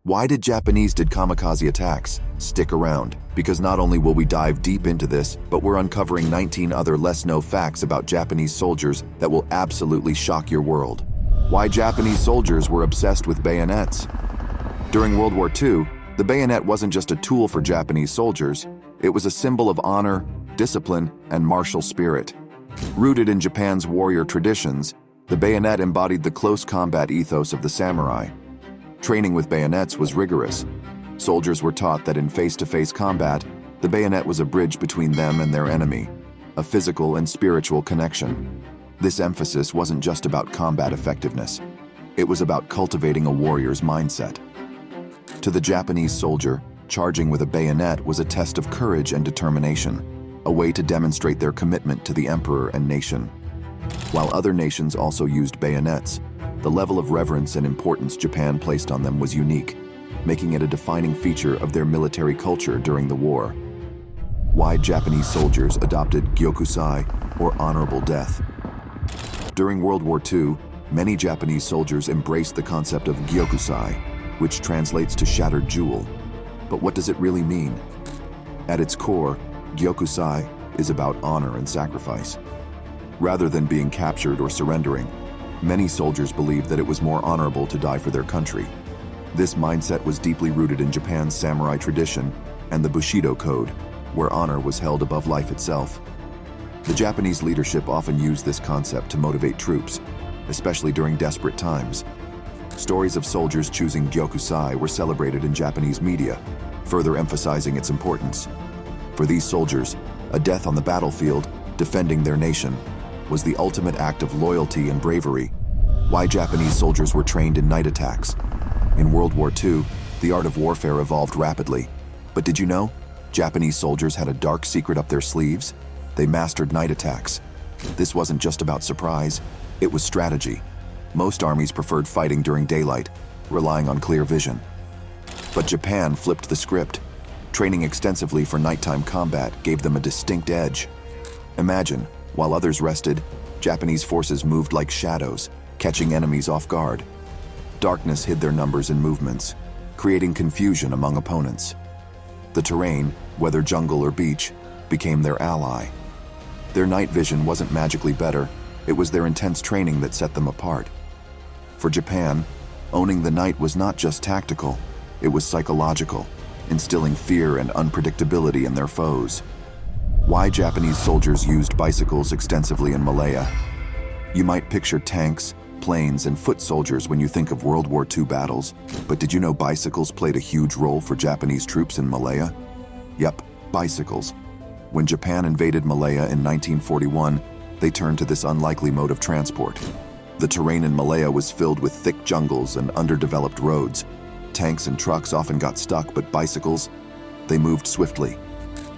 Why did Japanese did kamikaze attacks? Stick around, because not only will we dive deep into this, but we're uncovering 19 other less-known facts about Japanese soldiers that will absolutely shock your world. Why Japanese soldiers were obsessed with bayonets. During World War II, the bayonet wasn't just a tool for Japanese soldiers, it was a symbol of honor, discipline, and martial spirit. Rooted in Japan's warrior traditions, the bayonet embodied the close combat ethos of the samurai. Training with bayonets was rigorous. Soldiers were taught that in face-to-face combat, the bayonet was a bridge between them and their enemy, a physical and spiritual connection. This emphasis wasn't just about combat effectiveness. It was about cultivating a warrior's mindset. To the Japanese soldier, charging with a bayonet was a test of courage and determination, a way to demonstrate their commitment to the emperor and nation. While other nations also used bayonets, the level of reverence and importance Japan placed on them was unique, making it a defining feature of their military culture during the war. Why Japanese soldiers adopted Gyokusai, or honorable death. During World War II, many Japanese soldiers embraced the concept of Gyokusai, which translates to shattered jewel. But what does it really mean? At its core, Gyokusai is about honor and sacrifice. Rather than being captured or surrendering, many soldiers believed that it was more honorable to die for their country. This mindset was deeply rooted in Japan's samurai tradition and the Bushido Code, where honor was held above life itself. The Japanese leadership often used this concept to motivate troops, especially during desperate times. Stories of soldiers choosing Gyokusai were celebrated in Japanese media, further emphasizing its importance. For these soldiers, a death on the battlefield, defending their nation, was the ultimate act of loyalty and bravery. Why Japanese soldiers were trained in night attacks. In World War II, the art of warfare evolved rapidly. But did you know? Japanese soldiers had a dark secret up their sleeves. They mastered night attacks. This wasn't just about surprise, it was strategy. Most armies preferred fighting during daylight, relying on clear vision. But Japan flipped the script. Training extensively for nighttime combat gave them a distinct edge. Imagine, while others rested, Japanese forces moved like shadows, catching enemies off guard. Darkness hid their numbers and movements, creating confusion among opponents. The terrain, whether jungle or beach, became their ally. Their night vision wasn't magically better, it was their intense training that set them apart. For Japan, owning the night was not just tactical, it was psychological, instilling fear and unpredictability in their foes. Why Japanese soldiers used bicycles extensively in Malaya. You might picture tanks, planes, and foot soldiers when you think of World War II battles, but did you know bicycles played a huge role for Japanese troops in Malaya? Yep, bicycles. When Japan invaded Malaya in 1941, they turned to this unlikely mode of transport. The terrain in Malaya was filled with thick jungles and underdeveloped roads. Tanks and trucks often got stuck, but bicycles, they moved swiftly.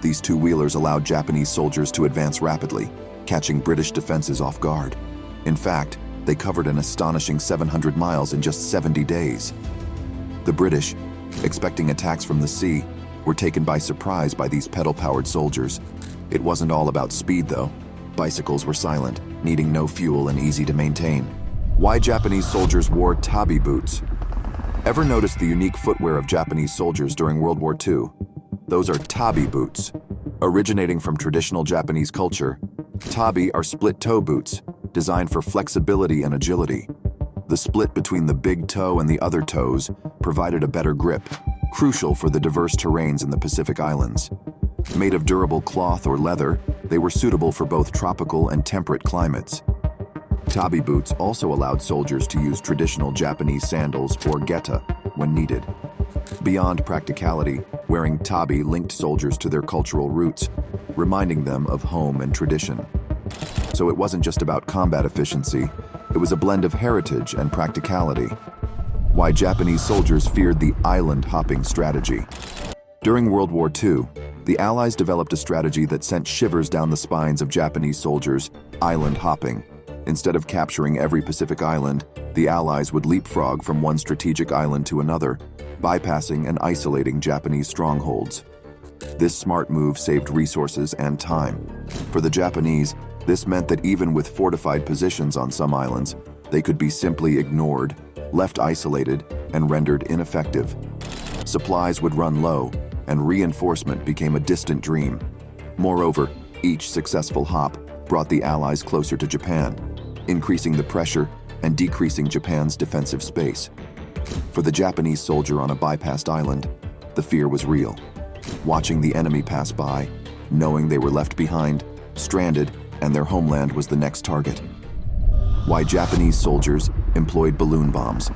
These two-wheelers allowed Japanese soldiers to advance rapidly, catching British defenses off guard. In fact, they covered an astonishing 700 miles in just 70 days. The British, expecting attacks from the sea, were taken by surprise by these pedal-powered soldiers. It wasn't all about speed, though. Bicycles were silent, needing no fuel and easy to maintain. Why Japanese soldiers wore Tabi boots. Ever notice the unique footwear of Japanese soldiers during World War II? Those are Tabi boots. Originating from traditional Japanese culture, Tabi are split-toe boots, designed for flexibility and agility. The split between the big toe and the other toes provided a better grip, crucial for the diverse terrains in the Pacific Islands. Made of durable cloth or leather, they were suitable for both tropical and temperate climates. Tabi boots also allowed soldiers to use traditional Japanese sandals or geta when needed. Beyond practicality, wearing Tabi linked soldiers to their cultural roots, reminding them of home and tradition. So it wasn't just about combat efficiency, it was a blend of heritage and practicality. Why Japanese soldiers feared the island-hopping strategy. During World War II, the Allies developed a strategy that sent shivers down the spines of Japanese soldiers: island hopping. Instead of capturing every Pacific island, the Allies would leapfrog from one strategic island to another, bypassing and isolating Japanese strongholds. This smart move saved resources and time. For the Japanese, this meant that even with fortified positions on some islands, they could be simply ignored, left isolated, and rendered ineffective. Supplies would run low, and reinforcement became a distant dream. Moreover, each successful hop brought the Allies closer to Japan, increasing the pressure and decreasing Japan's defensive space. For the Japanese soldier on a bypassed island, the fear was real. Watching the enemy pass by, knowing they were left behind, stranded, and their homeland was the next target. Why Japanese soldiers employed balloon bombs.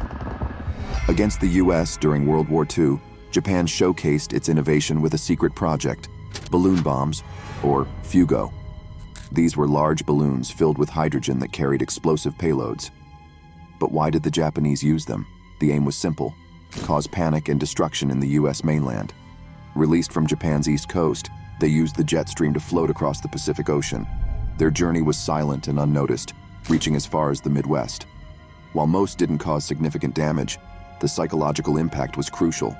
Against the US during World War II, Japan showcased its innovation with a secret project, balloon bombs, or fugo. These were large balloons filled with hydrogen that carried explosive payloads. But why did the Japanese use them? The aim was simple: cause panic and destruction in the US mainland. Released from Japan's east coast, they used the jet stream to float across the Pacific Ocean. Their journey was silent and unnoticed, reaching as far as the Midwest. While most didn't cause significant damage, the psychological impact was crucial.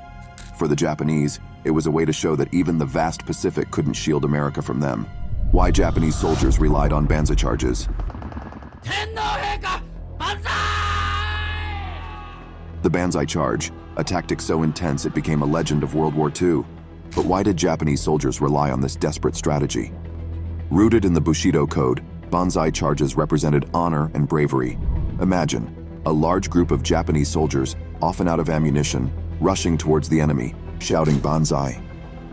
For the Japanese, it was a way to show that even the vast Pacific couldn't shield America from them. Why Japanese soldiers relied on Banzaicharges. The Banzai charge, a tactic so intense it became a legend of World War II. But why did Japanese soldiers rely on this desperate strategy? Rooted in the Bushido code, Banzai charges represented honor and bravery. Imagine a large group of Japanese soldiers, often out of ammunition, rushing towards the enemy, shouting Banzai.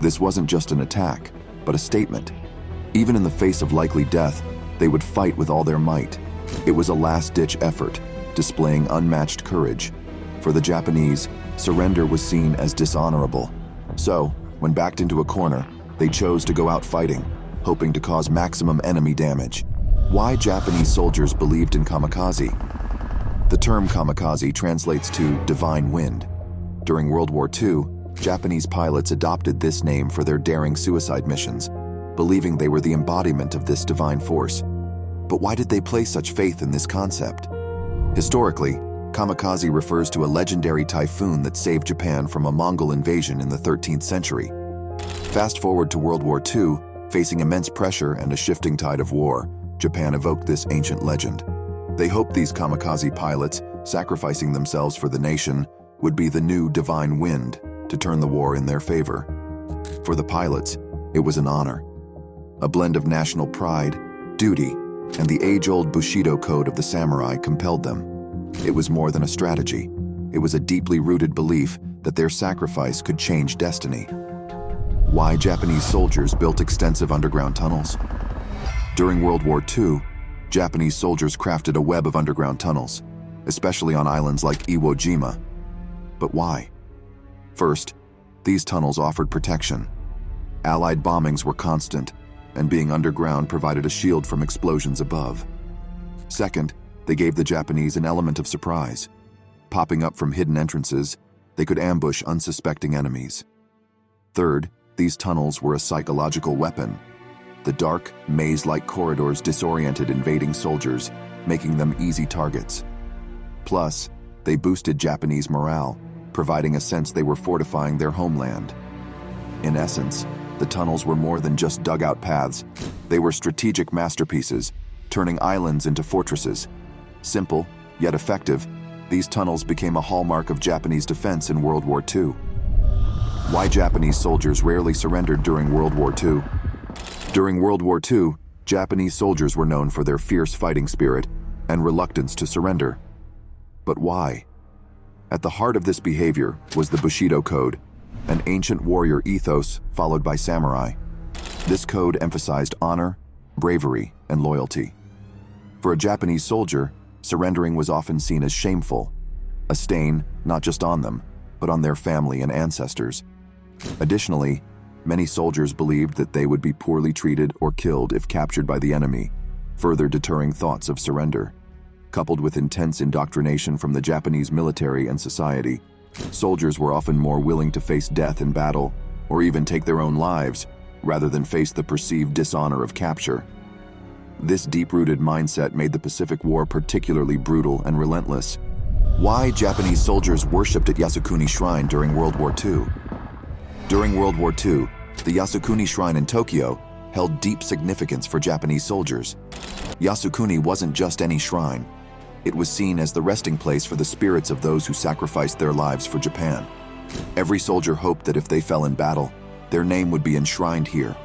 This wasn't just an attack, but a statement. Even in the face of likely death, they would fight with all their might. It was a last-ditch effort, displaying unmatched courage. For the Japanese, surrender was seen as dishonorable. So, when backed into a corner, they chose to go out fighting, hoping to cause maximum enemy damage. Why Japanese soldiers believed in kamikaze? The term kamikaze translates to divine wind. During World War II, Japanese pilots adopted this name for their daring suicide missions, believing they were the embodiment of this divine force. But why did they place such faith in this concept? Historically, kamikaze refers to a legendary typhoon that saved Japan from a Mongol invasion in the 13th century. Fast forward to World War II, facing immense pressure and a shifting tide of war, Japan evoked this ancient legend. They hoped these kamikaze pilots, sacrificing themselves for the nation, would be the new divine wind to turn the war in their favor. For the pilots, it was an honor. A blend of national pride, duty, and the age-old Bushido code of the samurai compelled them. It was more than a strategy. It was a deeply rooted belief that their sacrifice could change destiny. Why Japanese soldiers built extensive underground tunnels? During World War II, Japanese soldiers crafted a web of underground tunnels, especially on islands like Iwo Jima. But why? First, these tunnels offered protection. Allied bombings were constant, and being underground provided a shield from explosions above. Second, they gave the Japanese an element of surprise. Popping up from hidden entrances, they could ambush unsuspecting enemies. Third, these tunnels were a psychological weapon. The dark, maze-like corridors disoriented invading soldiers, making them easy targets. Plus, they boosted Japanese morale, providing a sense they were fortifying their homeland. In essence, the tunnels were more than just dugout paths. They were strategic masterpieces, turning islands into fortresses. Simple, yet effective, these tunnels became a hallmark of Japanese defense in World War II. Why Japanese soldiers rarely surrendered during World War II? During World War II, Japanese soldiers were known for their fierce fighting spirit and reluctance to surrender. But why? At the heart of this behavior was the Bushido Code, an ancient warrior ethos followed by samurai. This code emphasized honor, bravery, and loyalty. For a Japanese soldier, surrendering was often seen as shameful, a stain not just on them, but on their family and ancestors. Additionally, many soldiers believed that they would be poorly treated or killed if captured by the enemy, further deterring thoughts of surrender. Coupled with intense indoctrination from the Japanese military and society, soldiers were often more willing to face death in battle, or even take their own lives, rather than face the perceived dishonor of capture. This deep-rooted mindset made the Pacific War particularly brutal and relentless. Why Japanese soldiers worshipped at Yasukuni Shrine during World War II? During World War II, the Yasukuni Shrine in Tokyo held deep significance for Japanese soldiers. Yasukuni wasn't just any shrine. It was seen as the resting place for the spirits of those who sacrificed their lives for Japan. Every soldier hoped that if they fell in battle, their name would be enshrined here,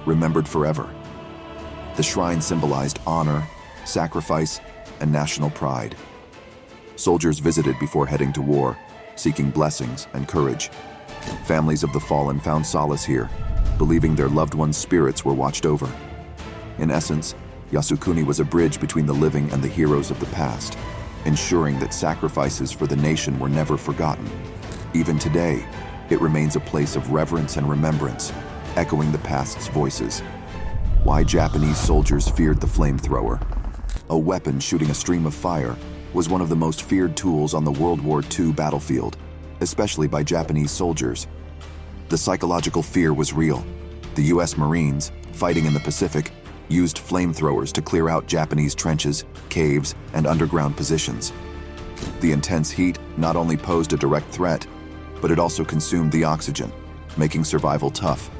remembered forever. The shrine symbolized honor, sacrifice, and national pride. Soldiers visited before heading to war, seeking blessings and courage. Families of the fallen found solace here, believing their loved ones' spirits were watched over. In essence, Yasukuni was a bridge between the living and the heroes of the past, ensuring that sacrifices for the nation were never forgotten. Even today, it remains a place of reverence and remembrance, echoing the past's voices. Why Japanese soldiers feared the flamethrower. A weapon shooting a stream of fire was one of the most feared tools on the World War II battlefield, especially by Japanese soldiers. The psychological fear was real. The US Marines, fighting in the Pacific, used flamethrowers to clear out Japanese trenches, caves, and underground positions. The intense heat not only posed a direct threat, but it also consumed the oxygen, making survival tough.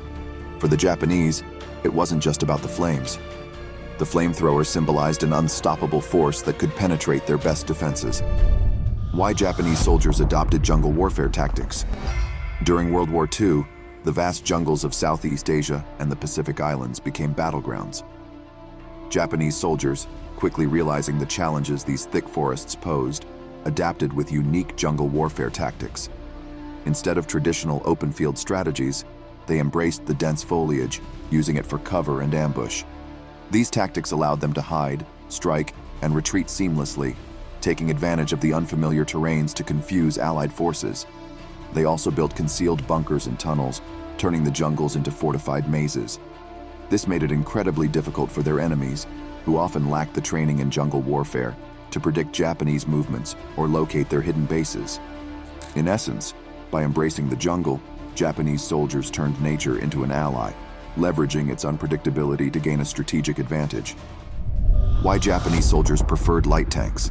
For the Japanese, it wasn't just about the flames. The flamethrower symbolized an unstoppable force that could penetrate their best defenses. Why Japanese soldiers adopted jungle warfare tactics. During World War II, the vast jungles of Southeast Asia and the Pacific Islands became battlegrounds. Japanese soldiers, quickly realizing the challenges these thick forests posed, adapted with unique jungle warfare tactics. Instead of traditional open-field strategies, they embraced the dense foliage, using it for cover and ambush. These tactics allowed them to hide, strike, and retreat seamlessly, taking advantage of the unfamiliar terrains to confuse Allied forces. They also built concealed bunkers and tunnels, turning the jungles into fortified mazes. This made it incredibly difficult for their enemies, who often lacked the training in jungle warfare, to predict Japanese movements or locate their hidden bases. In essence, by embracing the jungle, Japanese soldiers turned nature into an ally, leveraging its unpredictability to gain a strategic advantage. Why Japanese soldiers preferred light tanks.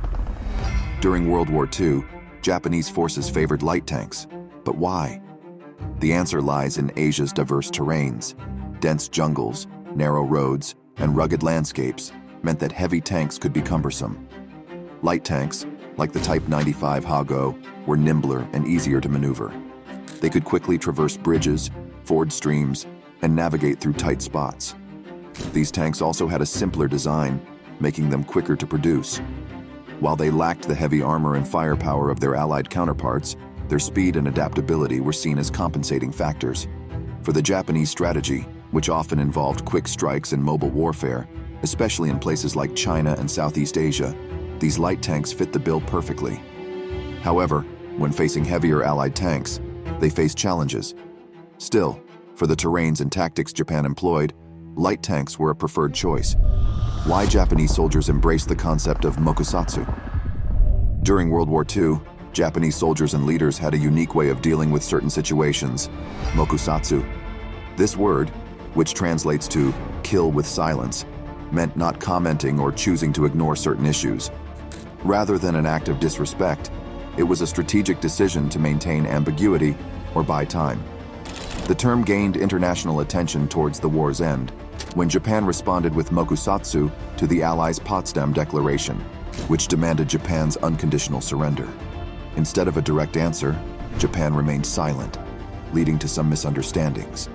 During World War II, Japanese forces favored light tanks. But why? The answer lies in Asia's diverse terrains. Dense jungles, narrow roads, and rugged landscapes meant that heavy tanks could be cumbersome. Light tanks, like the Type 95 Hago, were nimbler and easier to maneuver. They could quickly traverse bridges, ford streams, and navigate through tight spots. These tanks also had a simpler design, making them quicker to produce. While they lacked the heavy armor and firepower of their Allied counterparts, their speed and adaptability were seen as compensating factors. For the Japanese strategy, which often involved quick strikes and mobile warfare, especially in places like China and Southeast Asia, these light tanks fit the bill perfectly. However, when facing heavier Allied tanks, they faced challenges. Still, for the terrains and tactics Japan employed, light tanks were a preferred choice. Why Japanese soldiers embraced the concept of Mokusatsu. During World War II, Japanese soldiers and leaders had a unique way of dealing with certain situations, Mokusatsu. This word, which translates to kill with silence, meant not commenting or choosing to ignore certain issues. Rather than an act of disrespect, it was a strategic decision to maintain ambiguity or buy time. The term gained international attention towards the war's end, when Japan responded with Mokusatsu to the Allies' Potsdam Declaration, which demanded Japan's unconditional surrender. Instead of a direct answer, Japan remained silent, leading to some misunderstandings.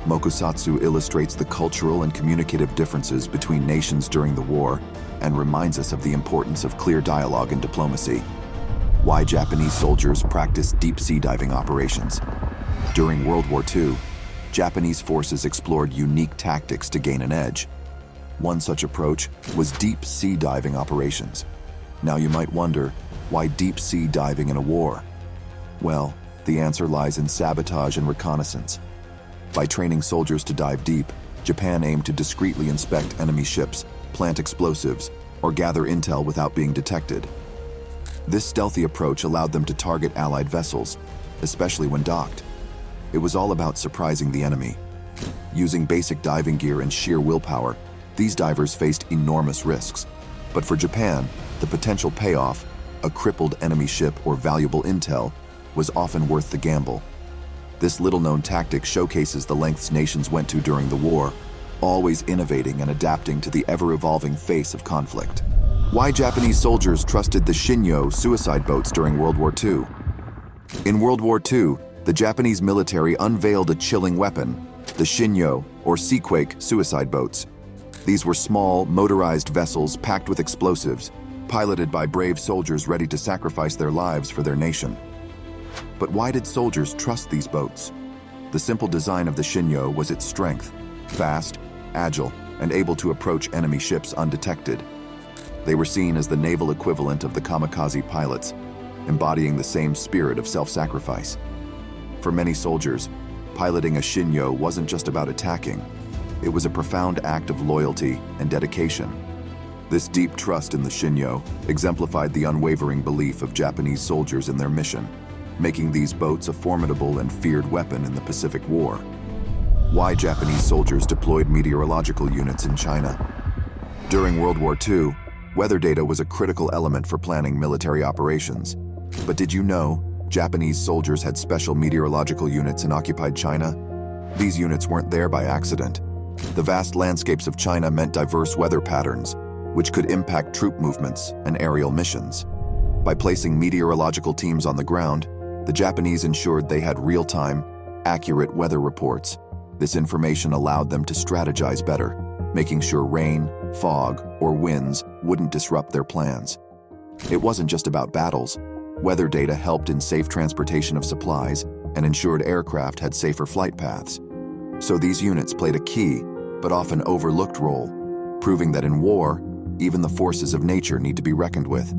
Mokusatsu illustrates the cultural and communicative differences between nations during the war and reminds us of the importance of clear dialogue and diplomacy. Why Japanese soldiers practiced deep-sea diving operations. During World War II, Japanese forces explored unique tactics to gain an edge. One such approach was deep-sea diving operations. Now you might wonder, why deep-sea diving in a war? Well, the answer lies in sabotage and reconnaissance. By training soldiers to dive deep, Japan aimed to discreetly inspect enemy ships, plant explosives, or gather intel without being detected. This stealthy approach allowed them to target Allied vessels, especially when docked. It was all about surprising the enemy. Using basic diving gear and sheer willpower, these divers faced enormous risks. But for Japan, the potential payoff, a crippled enemy ship or valuable intel, was often worth the gamble. This little-known tactic showcases the lengths nations went to during the war, always innovating and adapting to the ever-evolving face of conflict. Why Japanese soldiers trusted the Shinyo suicide boats during World War II. In World War II, The Japanese military unveiled a chilling weapon, the Shinyo, or Seaquake suicide boats. These were small, motorized vessels packed with explosives, piloted by brave soldiers ready to sacrifice their lives for their nation. But why did soldiers trust these boats? The simple design of the Shinyo was its strength, fast, agile, and able to approach enemy ships undetected. They were seen as the naval equivalent of the kamikaze pilots, embodying the same spirit of self-sacrifice. For many soldiers, piloting a Shinyo wasn't just about attacking. It was a profound act of loyalty and dedication. This deep trust in the Shinyo exemplified the unwavering belief of Japanese soldiers in their mission, making these boats a formidable and feared weapon in the Pacific War. Why Japanese soldiers deployed meteorological units in China? During World War II, weather data was a critical element for planning military operations. But did you know Japanese soldiers had special meteorological units in occupied China? These units weren't there by accident. The vast landscapes of China meant diverse weather patterns, which could impact troop movements and aerial missions. By placing meteorological teams on the ground, the Japanese ensured they had real-time, accurate weather reports. This information allowed them to strategize better, making sure rain, fog, or winds wouldn't disrupt their plans. It wasn't just about battles. Weather data helped in safe transportation of supplies and ensured aircraft had safer flight paths. So these units played a key, but often overlooked role, proving that in war, even the forces of nature need to be reckoned with.